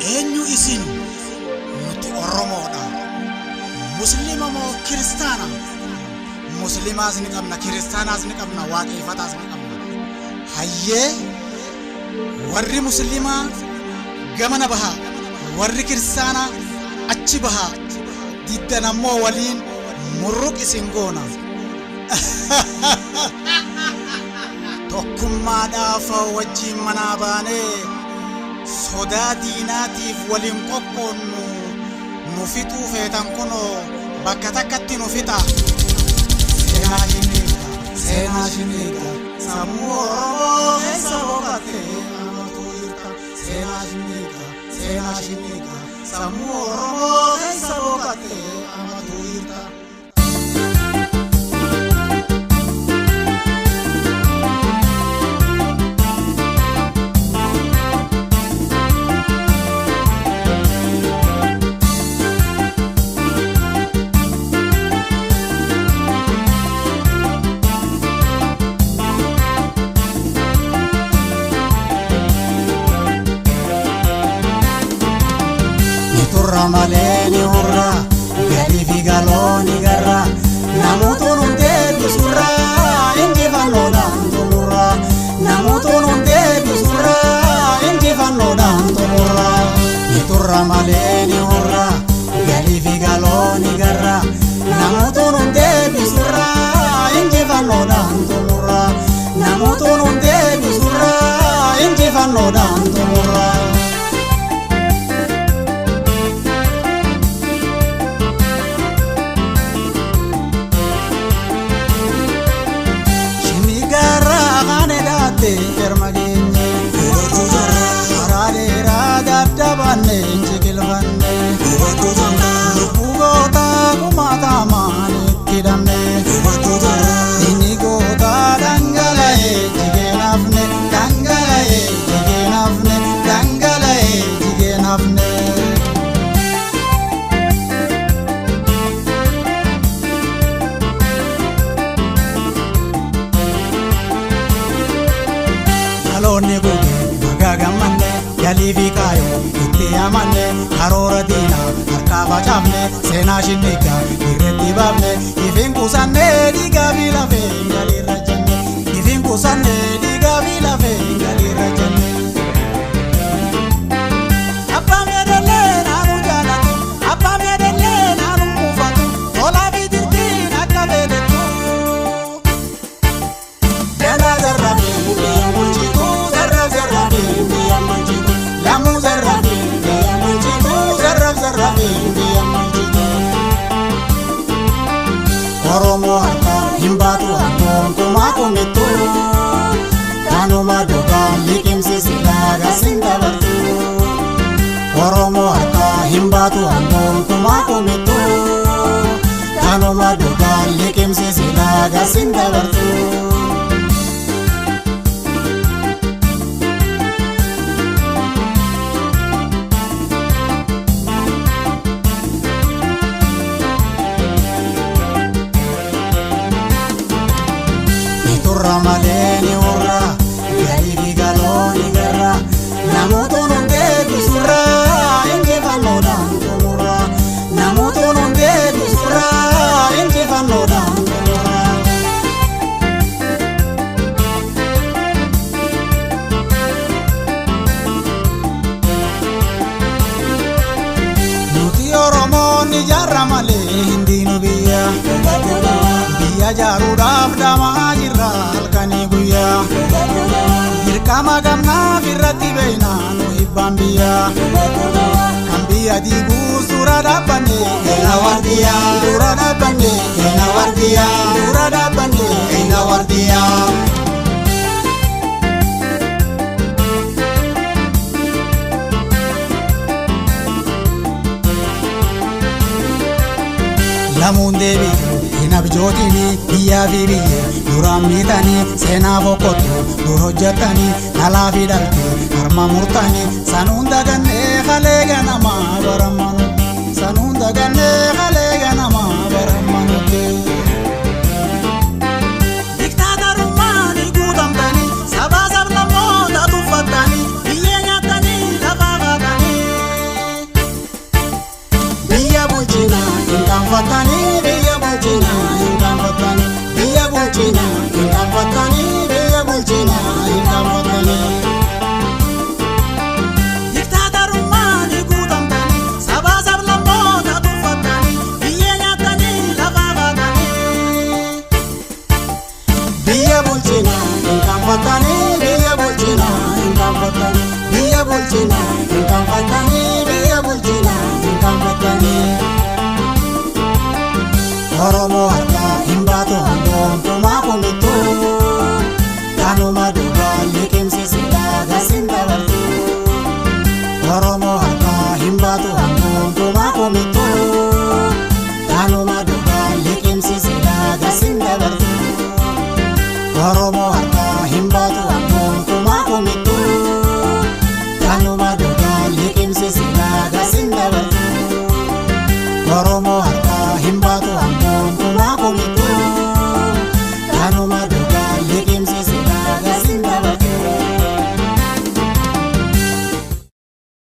eenyu isin nuti Oromoodha muslima moo kiristaana muslimaas ni qabna kiristaanaas ni qabna waaqeffataas ni qabna hayyee warri muslimaa gamana baha warri kiristaana achi baha diddan ammoo waliin murruq isin goona tokkummaadhaaf wajjin manaa baanee sodaa diinaatiif waliin qoqqoonnu nu fixuu feetan kunoo bakka takkatti nu fixa seenaa shiniiga sammuu Oromoo keessa boqotee amatu hirta seenaa shiniiga sammuu Oromoo keessa boqotee amatu hirta. Ramaleni hurra, gadi fi galoni garra, namoota hundee bisurra, injifannodhaan xumurra, namoota hundee bisurra, injifannodhaan xumurra. Ramaleni hurra, gadi fi galoni garra, namoota hundee bisurra, injifannodhaan xumurra, namoota hundee bisurra, injifannodhaan xumurra. Ermageenye araadera daddabanne injigilfanne lubbuu goota kumaatamaan itti dhabne inni goota dhangala'ee jigeen hafne dhangala'ee jigeen hafne dhangala'ee jigeen hafne. Looni guge magagammanne yalii fi kaayoo itti amanne karoora diinaa harkaa facaafne seenaa shinniiga irratti baafne ifin kuusanne dhiigaa fi lafee galiirra jenne ifin kuusanne dhiigaa fi lafee galiirra jenne. Abbaan meedallee naanu jaalatu abbaan meedallee naanu muufatu tolaa fi jirtiin akka beektu jalaa zarrabii biyya bulchitu. Oromoo harka himbaatu ammoon kumaa kumittu kanuma dhugaa liqimsiisi dhaagasin dabartu. Oromoo harka himbaatu ammoon kumaa kumittu kanuma dhugaa liqimsiisi dhaagasin dabartu. Ramaleni hurra, gadi fi galoni garra, namoota hundee bisurra, injifannodhaan xumurra, namoota hundee bisurra, injifannodhaan xumurra. Nuti Oromoon ijaarra malee hindiinu biyya. Biyya jaaruudhaaf damaa jirra halkanii guyyaa dirqama gamnaaf irratti beeynaa nu hibbaan biyyaa kan biyya diiguu suura dhaabbanne keenya wardiyaa suura dhaabbanne keenya wardiyaa suura dhaabbanne keenya wardiyaa. Lamuun deebi'u hin abjootini biyyaa fi biyya duraan miidhanii seenaa boqotu dur hojjetanii dhalaa fi dhaltee harma murtanii sanuun dagannee halee ganamaa barammanu sanuun dagannee halee ganamaa barammanutti. Diktaatarummaan guutamtanii sabaa sablammoota tuffattanii biyya nyaatanii lafaa qaatanii. qaanfatanii biyya bulchinaa hin qaanfatanii biyya bulchinaa hin qaanfatanii biyya bulchinaa hin qaanfatanii. Biyya bulchinaa hin qaanfatanii biyya bulchinaa hin qaanfatanii biyya bulchinaa hin qaanfatanii biyya bulchinaa hin qaanfatanii. Oromoo harkaa hin baatu hangoontumaa kumittu kanuma duubaan liqimsiisidhaa gasiin dabartu. Oromoo harkaa hin baatu hangoontumaa kumittu kanuma duubaan liqimsiisidhaa gasiin dabartu. Oromoo harkaa hin baatu hangoontumaa kumittu kanuma duubaan liqimsiisidhaa gasiin dabartu. Oromoo harkaa hin baatu hangoontumaa kumittu kanuma duubaan liqimsiisidhaa gasiin dabartu.